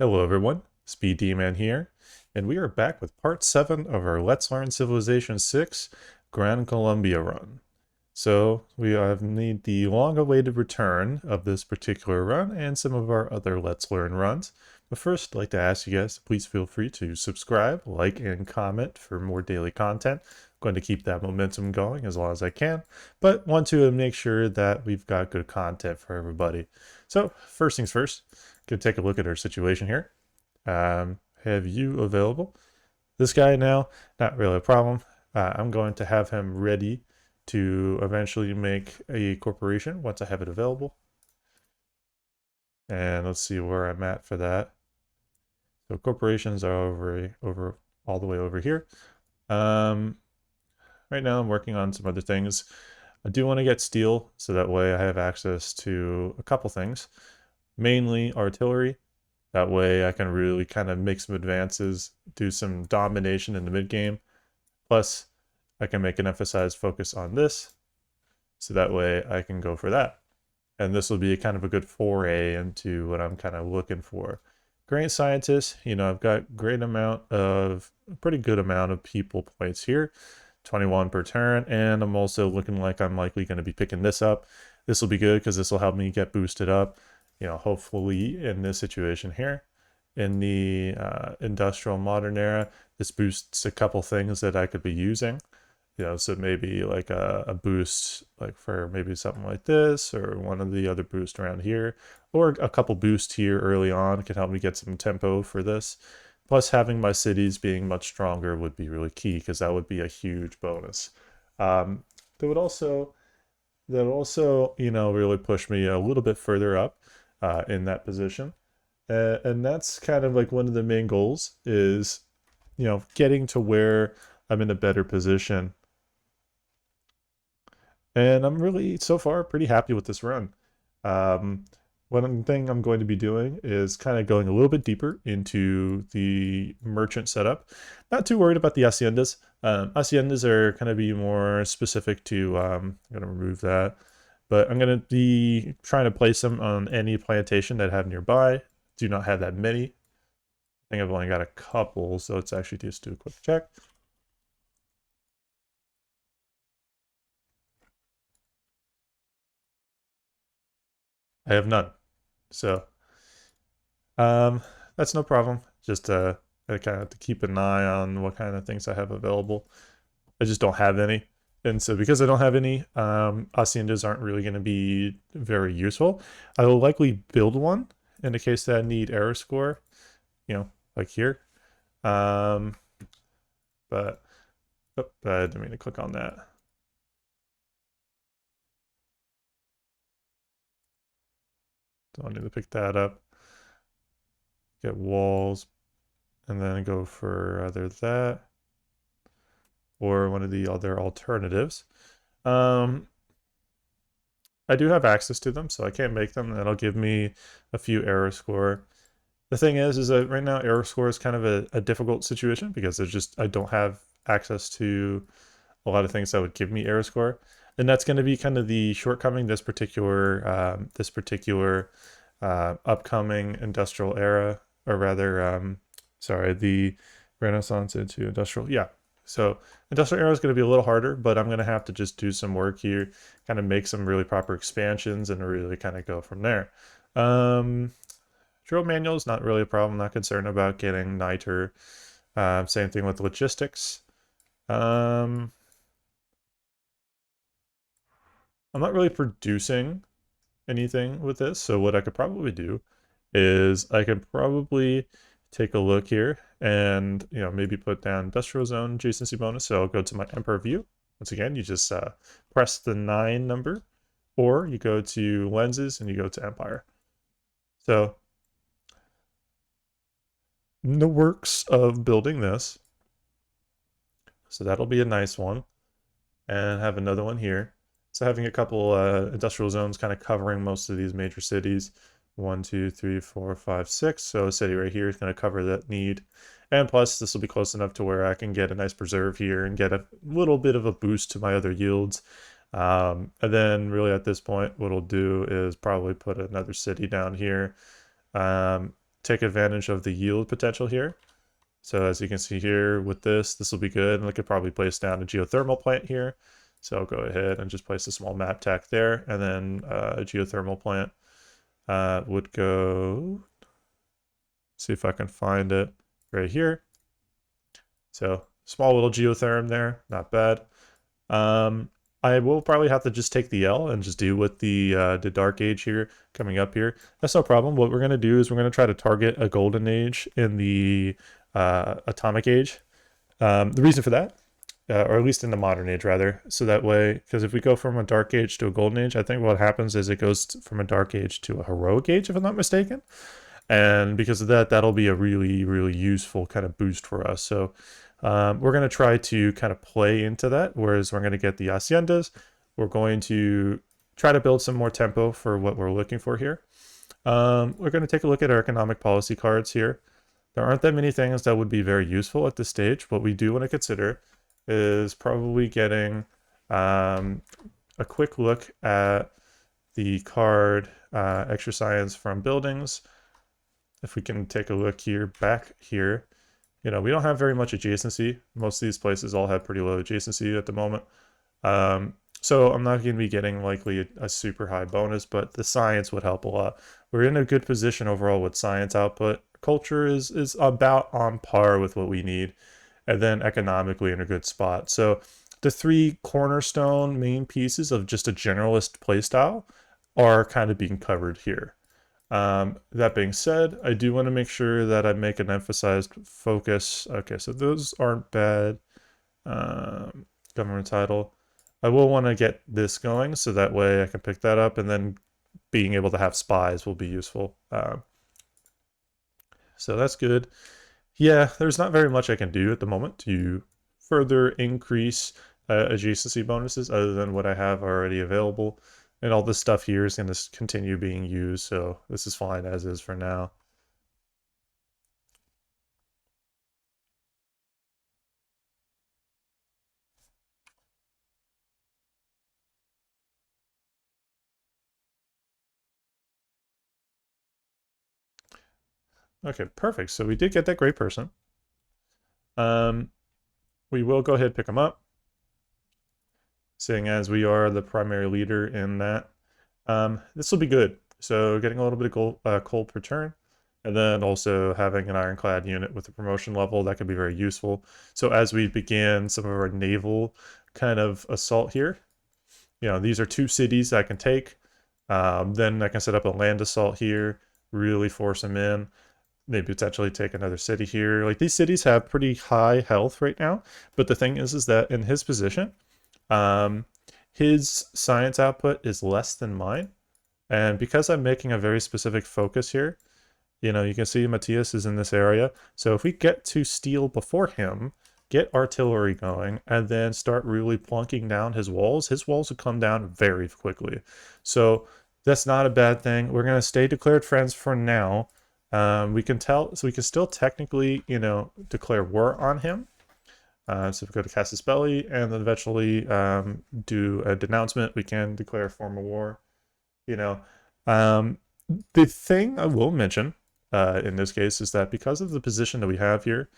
Hello everyone, SpeeDMan here, and we are back with part 7 of our Let's Learn Civilization 6 Gran Colombia run. So we have need the long-awaited return of this particular run and some of our other Let's Learn runs. But first, I'd like to ask you guys, please feel free to subscribe, like, and comment for more daily content. I'm going to keep that momentum going as long as I can, but want to make sure that we've got good content for everybody. So first things first, going to take a look at our situation here. Have you available? This guy now, not really a problem. I'm going to have him ready to eventually make a corporation once I have it available. And let's see where I'm at for that. So corporations are over all the way over here. Right now I'm working on some other things. I do want to get steel so that way I have access to a couple things, mainly artillery. That way I can really kind of make some advances, do some domination in the mid game. Plus, I can make an emphasized focus on this, so that way I can go for that. And this will be kind of a good foray into what I'm kind of looking for. Great scientist, I've got a pretty good amount of people points here, 21 per turn, and I'm also looking like I'm likely going to be picking this up. This will be good because this will help me get boosted up, hopefully in this situation here. In the industrial modern era, this boosts a couple things that I could be using. So maybe like a boost like for maybe something like this, or one of the other boosts around here, or a couple boosts here early on can help me get some tempo for this. Plus having my cities being much stronger would be really key, because that would be a huge bonus. Um, that would also really push me a little bit further up in that position. And that's kind of like one of the main goals is, getting to where I'm in a better position. And I'm really, so far, pretty happy with this run. Um, One thing I'm going to be doing is kind of going a little bit deeper into the merchant setup. Not too worried about the haciendas. Haciendas are kind of be more specific to, I'm going to remove that. But I'm going to be trying to place them on any plantation that I have nearby. Do not have that many. I think I've only got a couple, so let's actually just do a quick check. I have none. So that's no problem. Just I kind of have to keep an eye on what kind of things I have available. I just don't have any. And so because I don't have any, haciendas aren't really going to be very useful. I will likely build one in the case that I need error score, like here. Um, but I didn't mean to click on that. Don't need to pick that up. Get walls, and then go for either that or one of the other alternatives. I do have access to them, so I can't make them. That'll give me a few error score. The thing is that right now error score is kind of a difficult situation because I don't have access to a lot of things that would give me error score, and that's going to be kind of the shortcoming this particular upcoming industrial era, or rather, sorry, the Renaissance into industrial. Yeah, so industrial era is going to be a little harder, but I'm going to have to just do some work here, kind of make some really proper expansions, and really kind of go from there. Drill manual is not really a problem. Not concerned about getting niter. Same thing with logistics. I'm not really producing anything with this, so what I could probably do is I could probably take a look here and maybe put down industrial zone adjacency bonus. So I'll go to my emperor view. Once again, you just press the 9 number, or you go to lenses and you go to empire. So in the works of building this, so that'll be a nice one, and have another one here. So having a couple industrial zones kind of covering most of these major cities. 1, 2, 3, 4, 5, 6. So a city right here is going to cover that need. And plus, this will be close enough to where I can get a nice preserve here and get a little bit of a boost to my other yields. And then really at this point, what I'll do is probably put another city down here. take advantage of the yield potential here. So as you can see here with this will be good. And I could probably place down a geothermal plant here. So I'll go ahead and just place a small map tack there. And then a geothermal plant would go, see if I can find it right here. So small little geotherm there, not bad. I will probably have to just take the L and just deal with the dark age here coming up here. That's no problem. What we're gonna do is we're gonna try to target a golden age in the atomic age. The reason for that, or at least in the modern age rather, so that way, because if we go from a dark age to a golden age, I think what happens is it goes from a dark age to a heroic age, if I'm not mistaken. And because of that, that'll be a really, really useful kind of boost for us. So we're going to try to kind of play into that, whereas we're going to get the haciendas. We're going to try to build some more tempo for what we're looking for here. We're going to take a look at our economic policy cards here. There aren't that many things that would be very useful at this stage. What we do want to consider is probably getting a quick look at the card extra science from buildings. If we can take a look here, back here, you know, we don't have very much adjacency. Most of these places all have pretty low adjacency at the moment. So I'm not going to be getting likely a super high bonus, but the science would help a lot. We're in a good position overall with science output. Culture is about on par with what we need, and then economically in a good spot. So the three cornerstone main pieces of just a generalist playstyle are kind of being covered here. That being said, I do want to make sure that I make an emphasized focus. Okay, so those aren't bad. Government title. I will want to get this going so that way I can pick that up, and then being able to have spies will be useful. So that's good. Yeah, there's not very much I can do at the moment to further increase adjacency bonuses other than what I have already available. And all this stuff here is going to continue being used, so this is fine as is for now. Okay, perfect. So we did get that great person. We will go ahead and pick him up, seeing as we are the primary leader in that. This will be good. So getting a little bit of gold, coal per turn, and then also having an ironclad unit with a promotion level, that could be very useful. So as we begin some of our naval kind of assault here, you know, these are two cities I can take. Then I can set up a land assault here, really force them in. Maybe potentially take another city here. Like, these cities have pretty high health right now, but the thing is that in his position, his science output is less than mine. And because I'm making a very specific focus here, you know, you can see Matthias is in this area. So if we get to steal before him, get artillery going, and then start really plunking down his walls will come down very quickly. So that's not a bad thing. We're going to stay declared friends for now. We can still technically, you know, declare war on him. So if we go to Casus Belli and then eventually do a denouncement, we can declare a formal war. You know, the thing I will mention in this case is that because of the position that we have here,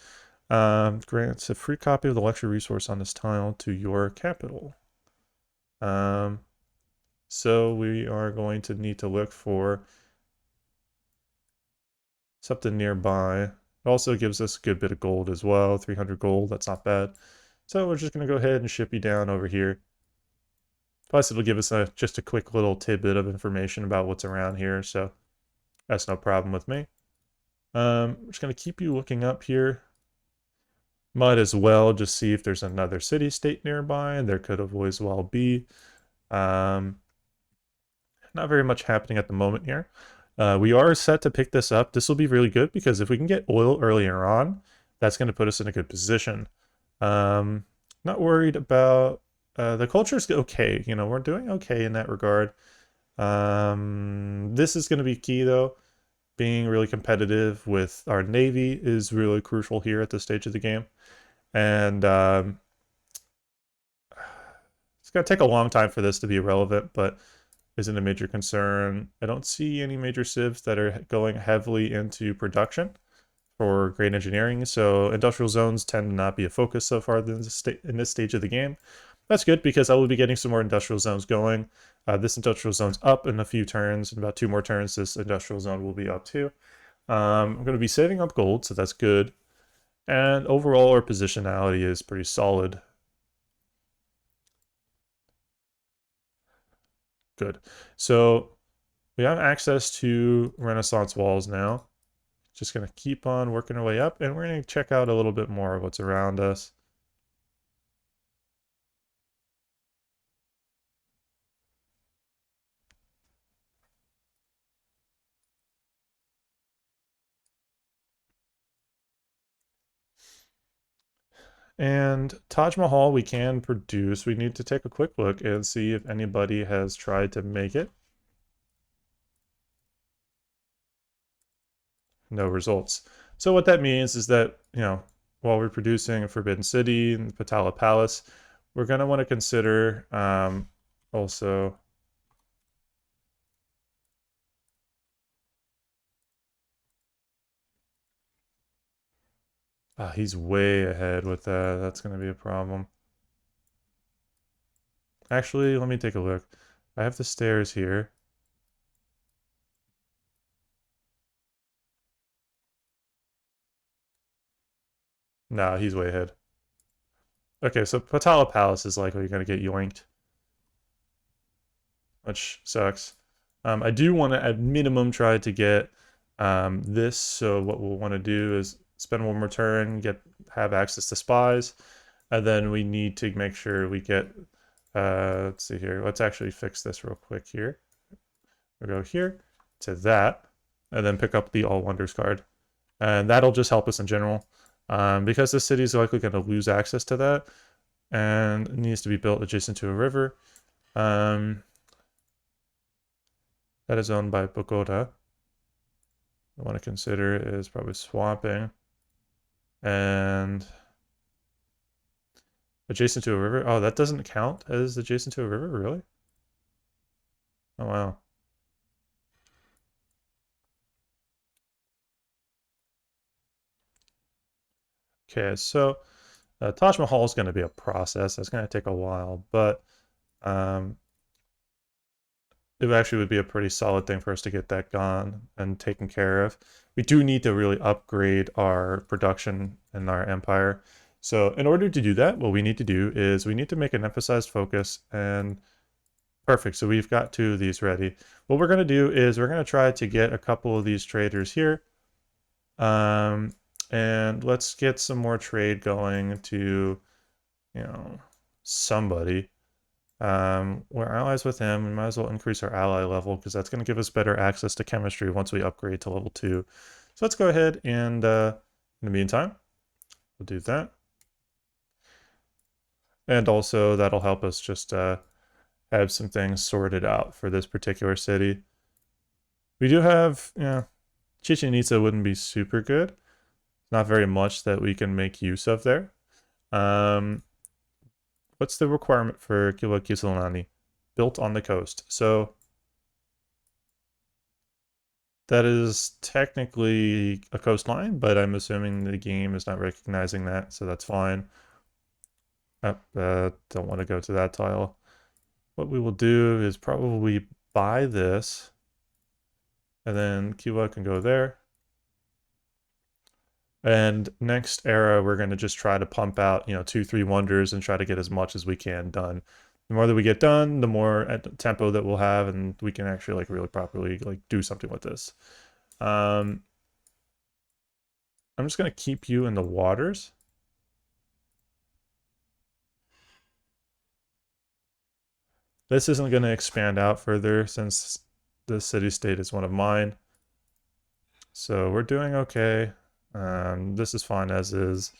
grants a free copy of the lecture resource on this tile to your capital. So we are going to need to look for something nearby. It also gives us a good bit of gold as well, 300 gold, that's not bad. So we're just going to go ahead and ship you down over here. Plus it'll give us just a quick little tidbit of information about what's around here, so that's no problem with me. I'm just going to keep you looking up here. Might as well just see if there's another city-state nearby, and there could always well be. Not very much happening at the moment here. We are set to pick this up. This will be really good because if we can get oil earlier on, that's going to put us in a good position. Not worried about the culture's okay. You know, we're doing okay in that regard. This is going to be key though. Being really competitive with our navy is really crucial here at this stage of the game, and it's going to take a long time for this to be relevant, but isn't a major concern. I don't see any major civs that are going heavily into production for great engineering, so industrial zones tend to not be a focus so far in this stage of the game. That's good because I will be getting some more industrial zones going. This industrial zone's up in a few turns. In about 2 more turns, this industrial zone will be up too. I'm going to be saving up gold, so that's good. And overall, our positionality is pretty solid. Good. So we have access to Renaissance walls now. Just going to keep on working our way up, and we're going to check out a little bit more of what's around us. And Taj Mahal we can produce. We need to take a quick look and see if anybody has tried to make it. No results. So what that means is that, while we're producing a Forbidden City and Patala Palace, we're going to want to consider also he's way ahead with that. That's going to be a problem. Actually, let me take a look. I have the stairs here. Nah, he's way ahead. Okay, so Patala Palace is likely going to get yoinked, which sucks. I do want to, at minimum, try to get this. So what we'll want to do is spend one more turn, have access to spies, and then we need to make sure we get. Let's see here. Let's actually fix this real quick here. We'll go here to that, and then pick up the All Wonders card, and that'll just help us in general. Because the city is likely going to lose access to that, and it needs to be built adjacent to a river. That is owned by Bogota. I want to consider is probably swamping. And adjacent to a river. Oh, that doesn't count as adjacent to a river, really? Oh, wow. Okay, so Taj Mahal is going to be a process. It's going to take a while, but it actually would be a pretty solid thing for us to get that gone and taken care of. We do need to really upgrade our production in our empire. So in order to do that, what we need to do is we need to make an emphasized focus, and perfect. So we've got 2 of these ready. What we're going to do is we're going to try to get a couple of these traders here. And let's get some more trade going to, somebody. We're allies with him. We might as well increase our ally level because that's going to give us better access to chemistry once we upgrade to level 2. So let's go ahead and, in the meantime, we'll do that. And also that'll help us just have some things sorted out for this particular city. We do have, Chichen Itza wouldn't be super good. Not very much that we can make use of there. What's the requirement for Kila Kisalani? Built on the coast. So that is technically a coastline, but I'm assuming the game is not recognizing that, so that's fine. Don't want to go to that tile. What we will do is probably buy this, and then Cuba can go there. And next era, we're going to just try to pump out, 2, 3 wonders and try to get as much as we can done. The more that we get done, the more at tempo that we'll have, and we can actually really properly do something with this. I'm just going to keep you in the waters. This isn't going to expand out further since the city-state is one of mine. So we're doing okay. This is fine as is.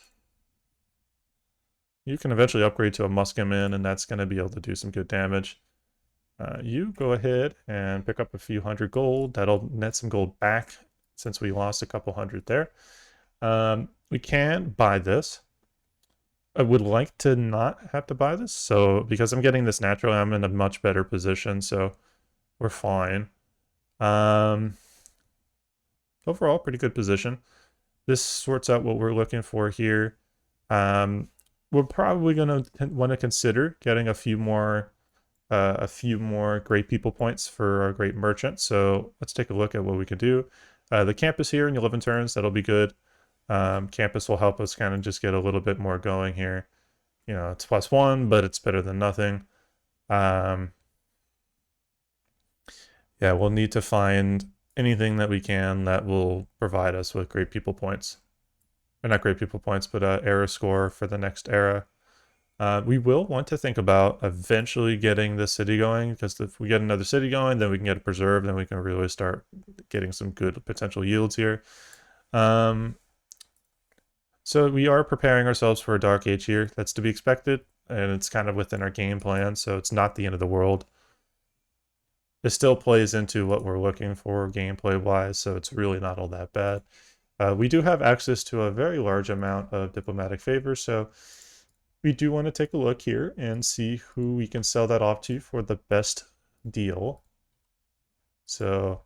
You can eventually upgrade to a Musketman, and that's going to be able to do some good damage. You go ahead and pick up a few hundred gold. That'll net some gold back since we lost a couple hundred there. We can buy this. I would like to not have to buy this. So because I'm getting this naturally, I'm in a much better position. So we're fine. Um, Overall, pretty good position. This sorts out what we're looking for here. Um, we're probably going to want to consider getting a few more great people points for our great merchant. So let's take a look at what we can do. The campus here in 11 turns, that'll be good. Campus will help us kind of just get a little bit more going here. You know, it's +1, but it's better than nothing. Yeah, we'll need to find anything that we can that will provide us with great people points. Or not great people points, but era score for the next era. We will want to think about eventually getting the city going, because if we get another city going, then we can get it preserved, and we can really start getting some good potential yields here. So we are preparing ourselves for a dark age here. That's to be expected, and it's kind of within our game plan, so it's not the end of the world. It still plays into what we're looking for gameplay-wise, so it's really not all that bad. We do have access to a very large amount of diplomatic favors, so we do want to take a look here and see who we can sell that off to for the best deal. So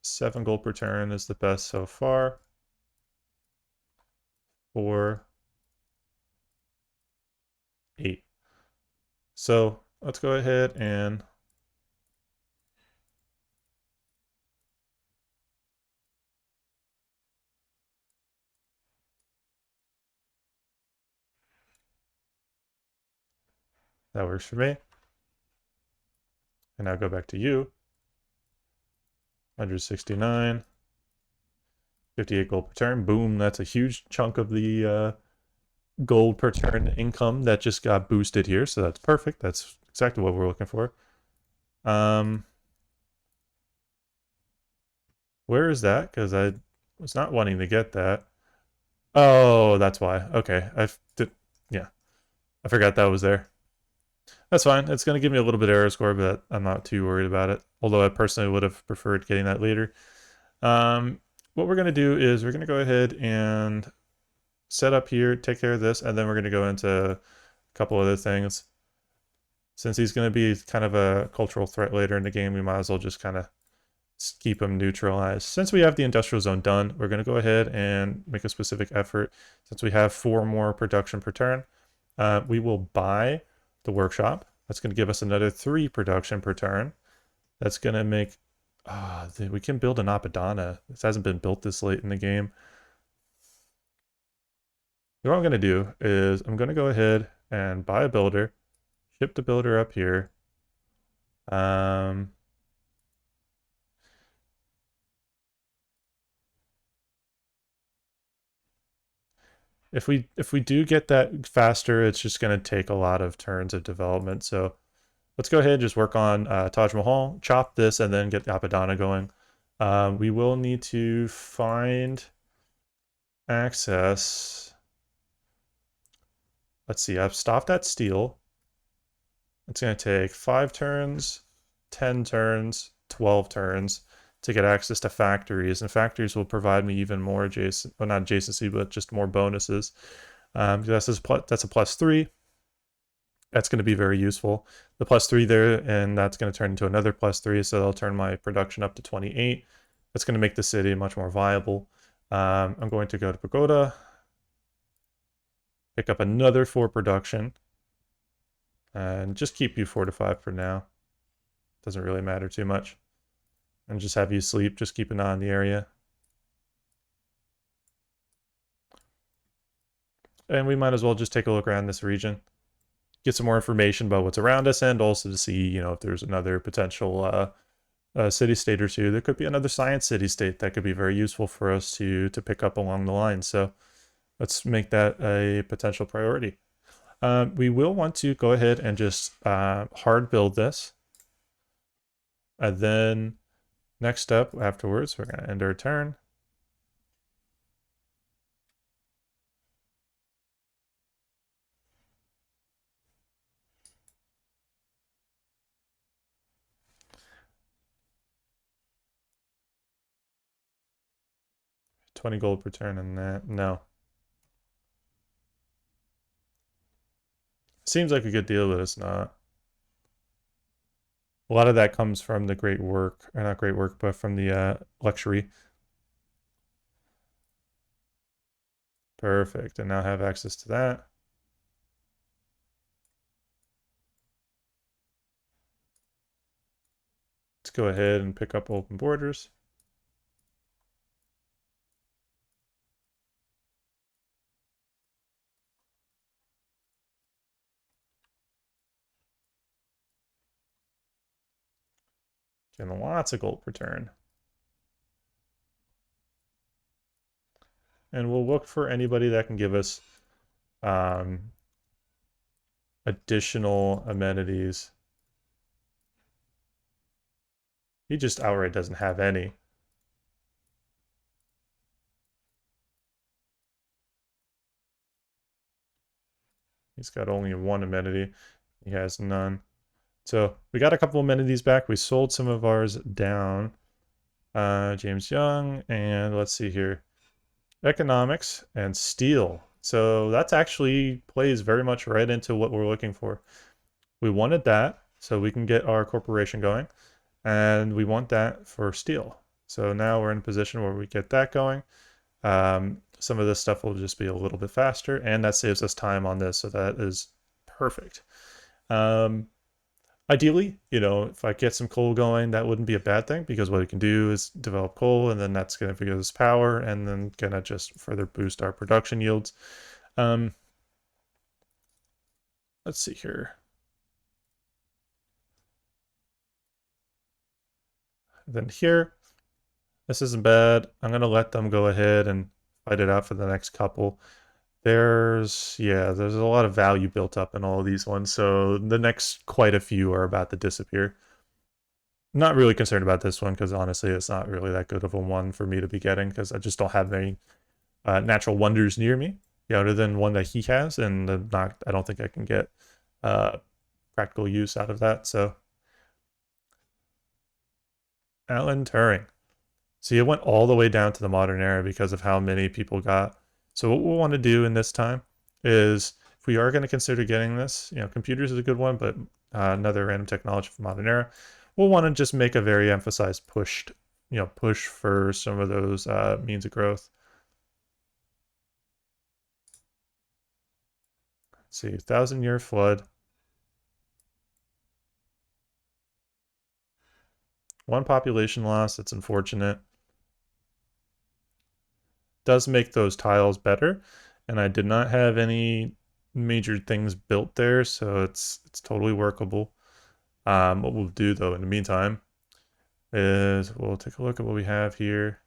7 gold per turn is the best so far. 4, 8. So let's go ahead and that works for me. And now go back to you. 169. 58 gold per turn. Boom, that's a huge chunk of the gold per turn income that just got boosted here. So that's perfect. That's exactly what we're looking for. Where is that? Because I was not wanting to get that. Oh, that's why. Okay. Yeah. I forgot that was there. That's fine. It's going to give me a little bit of error score, but I'm not too worried about it. Although I personally would have preferred getting that later. What we're going to do is we're going to go ahead and set up here, take care of this, and then we're going to go into a couple other things. Since he's going to be kind of a cultural threat later in the game, we might as well just kind of keep him neutralized. Since we have the industrial zone done, we're going to go ahead and make a specific effort. Since we have 4 more production per turn, we will buy the workshop. That's going to give us another 3 production per turn. That's going to make... we can build an Apadana. This hasn't been built this late in the game. What I'm going to do is I'm going to go ahead and buy a builder, ship the builder up here. If we do get that faster, it's just going to take a lot of turns of development. So let's go ahead and just work on Taj Mahal, chop this, and then get the Apadana going. We will need to find access. Let's see, I've stopped at steel. It's going to take 5 turns, 10 turns, 12 turns to get access to factories, and factories will provide me even more adjacent, well, not adjacency, but just more bonuses. That's a +3. That's going to be very useful. The +3 there, and that's going to turn into another +3, so that'll turn my production up to 28. That's going to make the city much more viable. I'm going to go to Pagoda, pick up another 4 production, and just keep you fortified for now. Doesn't really matter too much. And just have you sleep, just keep an eye on the area. And we might as well just take a look around this region, get some more information about what's around us, and also to see, you know, if there's another potential city-state or two. There could be another science city-state that could be very useful for us to pick up along the line. So let's make that a potential priority. We will want to go ahead and just hard build this. And then next step afterwards, we're going to end our turn. $20 gold per turn and that. No. Seems like a good deal, but it's not. A lot of that comes from the great work, or not great work, but from the luxury. Perfect. And now have access to that. Let's go ahead and pick up open borders. Getting lots of gold per turn. And we'll look for anybody that can give us um, additional amenities. He just outright doesn't have any. He's got only one amenity. He has none. So we got a couple amenities back. We sold some of ours down. James Young, and let's see here. Economics and steel. So that's actually plays very much right into what we're looking for. We wanted that so we can get our corporation going, and we want that for steel. So now we're in a position where we get that going. Some of this stuff will just be a little bit faster, and that saves us time on this, so that is perfect. Ideally, if I get some coal going, that wouldn't be a bad thing because what we can do is develop coal, and then that's going to give us power, and then going to just further boost our production yields. Let's see here. Then here, this isn't bad. I'm going to let them go ahead and fight it out for the next couple. There's a lot of value built up in all of these ones, so the next quite a few are about to disappear. Not really concerned about this one because honestly, it's not really that good of a one for me to be getting because I just don't have any natural wonders near me, other than one that he has, and I don't think I can get practical use out of that. So, Alan Turing. See, it went all the way down to the modern era because of how many people got. So what we'll want to do in this time is, if we are going to consider getting this, computers is a good one, but another random technology from modern era, we'll want to just make a very emphasized push for some of those means of growth. Let's see, 1,000-year flood. One population loss, it's unfortunate. Does make those tiles better, and I did not have any major things built there, so it's totally workable. What we'll do though in the meantime is we'll take a look at what we have here.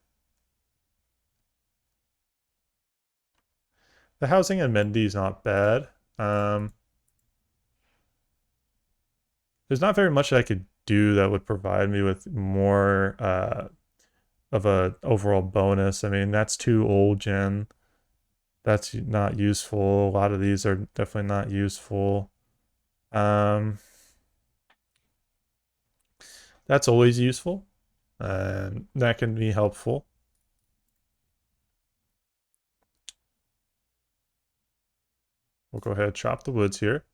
The housing amenity is not bad. There's not very much that I could do that would provide me with more of a overall bonus. I mean, that's too old gen. That's not useful. A lot of these are definitely not useful. That's always useful. That can be helpful. We'll go ahead and chop the woods here.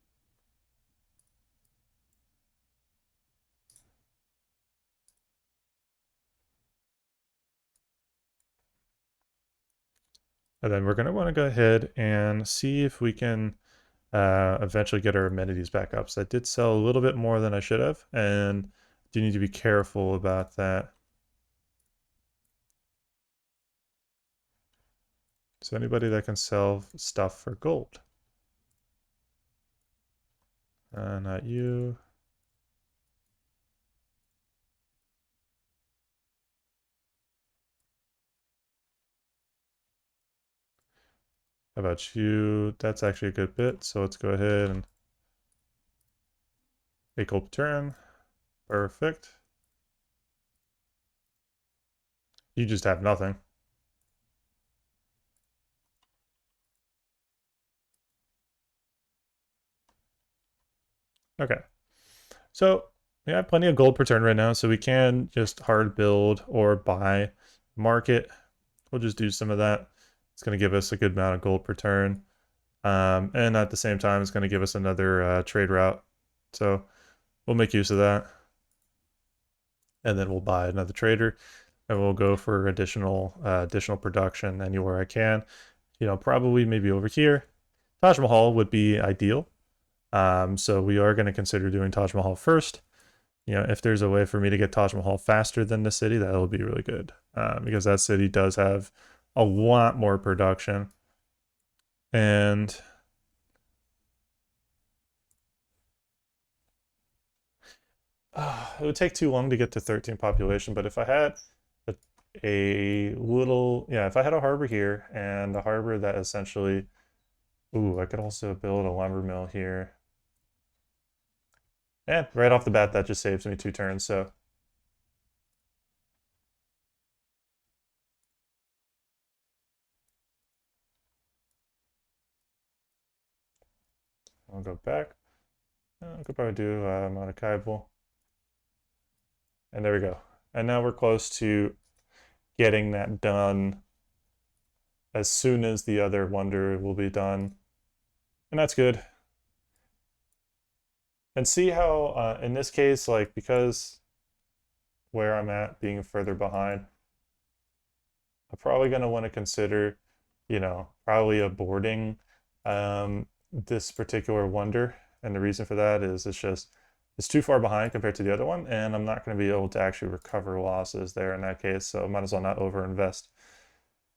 And then we're going to want to go ahead and see if we can eventually get our amenities back up. So I did sell a little bit more than I should have, and do need to be careful about that. So anybody that can sell stuff for gold. Not you. How about you? That's actually a good bit, so let's go ahead and make gold turn. Perfect. You just have nothing. Okay. So we have plenty of gold per turn right now, so we can just hard build or buy market. We'll just do some of that. It's going to give us a good amount of gold per turn. And at the same time, it's going to give us another trade route. So we'll make use of that. and then we'll buy another trader, and we'll go for additional production anywhere I can. Probably maybe over here. Taj Mahal would be ideal. So we are going to consider doing Taj Mahal first. If there's a way for me to get Taj Mahal faster than the city, that will be really good, because that city does have a lot more production. And it would take too long to get to 13 population, but if I had if I had a harbor here and a harbor that essentially, I could also build a lumber mill here. And right off the bat, that just saves me 2 turns, so. I'll go back. I could probably do Maracaibo. And there we go. And now we're close to getting that done as soon as the other wonder will be done. And that's good. And see how, in this case, like, because where I'm at being further behind, I'm probably going to want to consider, probably aborting this particular wonder. And the reason for that is it's too far behind compared to the other one, and I'm not going to be able to actually recover losses there in that case, so I might as well not overinvest.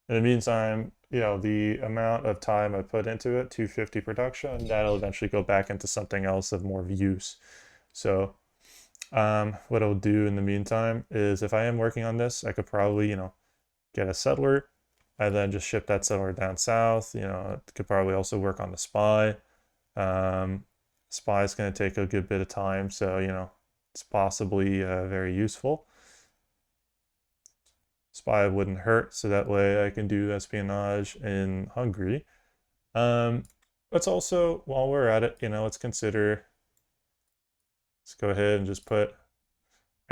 In the meantime, the amount of time I put into it, 250 production, that'll eventually go back into something else of more use. So what I'll do in the meantime is, if I am working on this, I could probably, get a settler and then just ship that settler down south. It could probably also work on the spy. Spy is going to take a good bit of time, so it's possibly very useful. Spy wouldn't hurt, so that way I can do espionage in Hungary. Let's also, while we're at it, let's go ahead and just put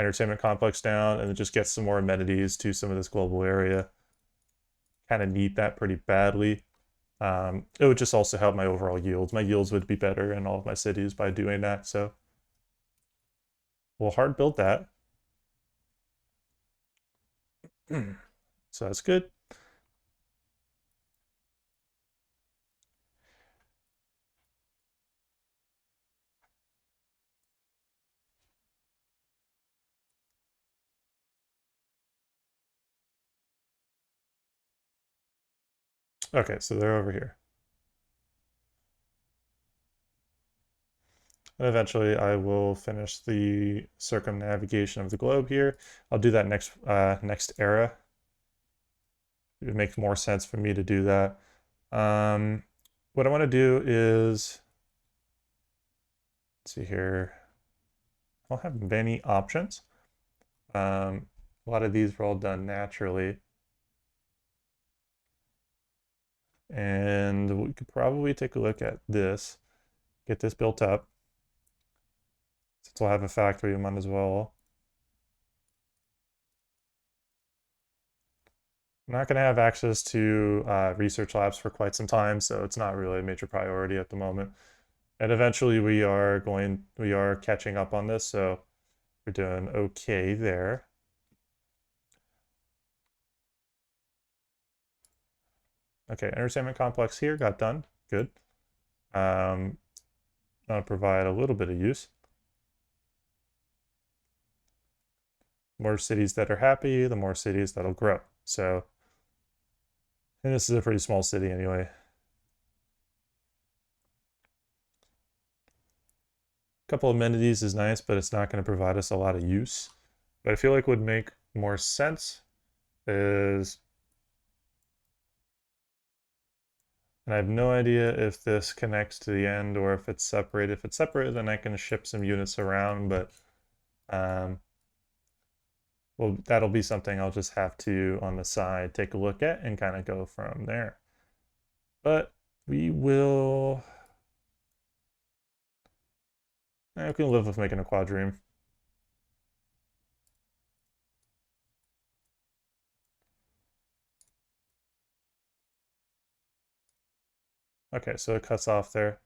entertainment complex down and then just get some more amenities to some of this global area. Kind of need that pretty badly. It would just also help my overall yields. My yields would be better in all of my cities by doing that, so we'll hard build that. So that's good. Okay, so they're over here. And eventually I will finish the circumnavigation of the globe here. I'll do that next era. It makes more sense for me to do that. What I want to do is, let's see here. I don't have many options. A lot of these were all done naturally. And we could probably take a look at this, get this built up. Since we'll have a factory, we might as well. I'm not going to have access to research labs for quite some time, so it's not really a major priority at the moment. And eventually we are catching up on this, so we're doing okay there. Okay, entertainment complex here got done. Good. That'll provide a little bit of use. More cities that are happy, the more cities that'll grow. So, and this is a pretty small city anyway. A couple amenities is nice, but it's not going to provide us a lot of use. But I feel like would make more sense is, and I have no idea if this connects to the end or if it's separate. If it's separate, then I can ship some units around, but well, that'll be something I'll just have to, on the side, take a look at and kind of go from there. But we will, we can live with making a quadrime. Okay, so it cuts off there.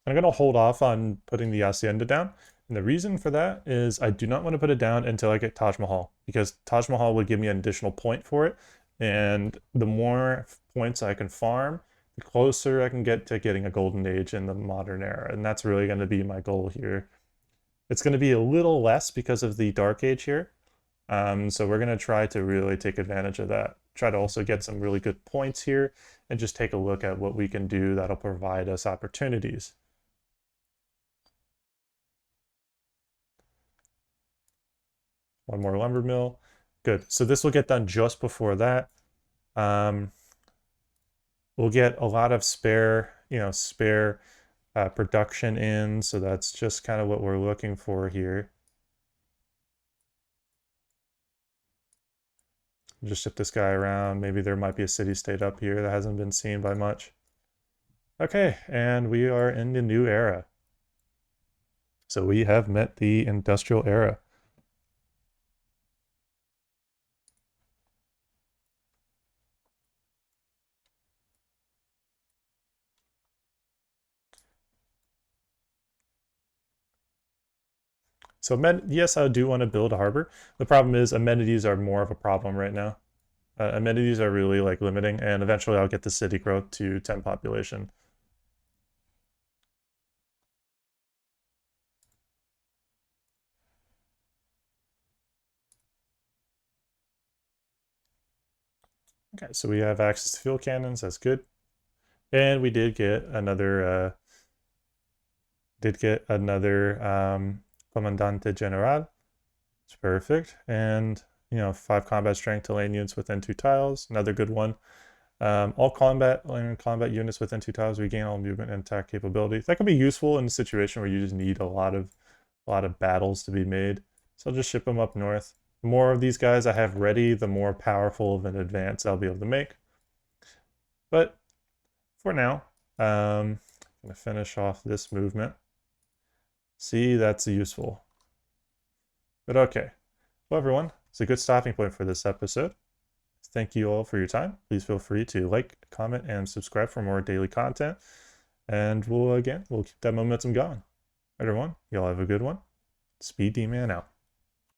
I'm going to hold off on putting the Hacienda down. And the reason for that is I do not want to put it down until I get Taj Mahal, because Taj Mahal would give me an additional point for it. And the more points I can farm, the closer I can get to getting a golden age in the modern era. And that's really going to be my goal here. It's going to be a little less because of the dark age here. So we're going to try to really take advantage of that. Try to also get some really good points here and just take a look at what we can do that'll provide us opportunities. One more lumber mill. Good. So this will get done just before that. We'll get a lot of spare production in. So that's just kind of what we're looking for here. Just ship this guy around. Maybe there might be a city-state up here that hasn't been seen by much. Okay, and we are in the new era. So we have met the industrial era. So yes, I do want to build a harbor. The problem is amenities are more of a problem right now. Amenities are really like limiting, and eventually I'll get the city growth to 10 population. Okay, so we have access to fuel cannons. That's good, and we did get another Comandante General. It's perfect, and 5 combat strength to lane units within 2 tiles. Another good one. All combat units within 2 tiles regain all movement and attack capabilities. That could be useful in a situation where you just need a lot of battles to be made. So I'll just ship them up north. The more of these guys I have ready, the more powerful of an advance I'll be able to make. But for now, I'm going to finish off this movement. See, that's useful. But okay. Well, everyone, it's a good stopping point for this episode. Thank you all for your time. Please feel free to like, comment, and subscribe for more daily content. And we'll keep that momentum going. Everyone, y'all have a good one. SpeeDMan out.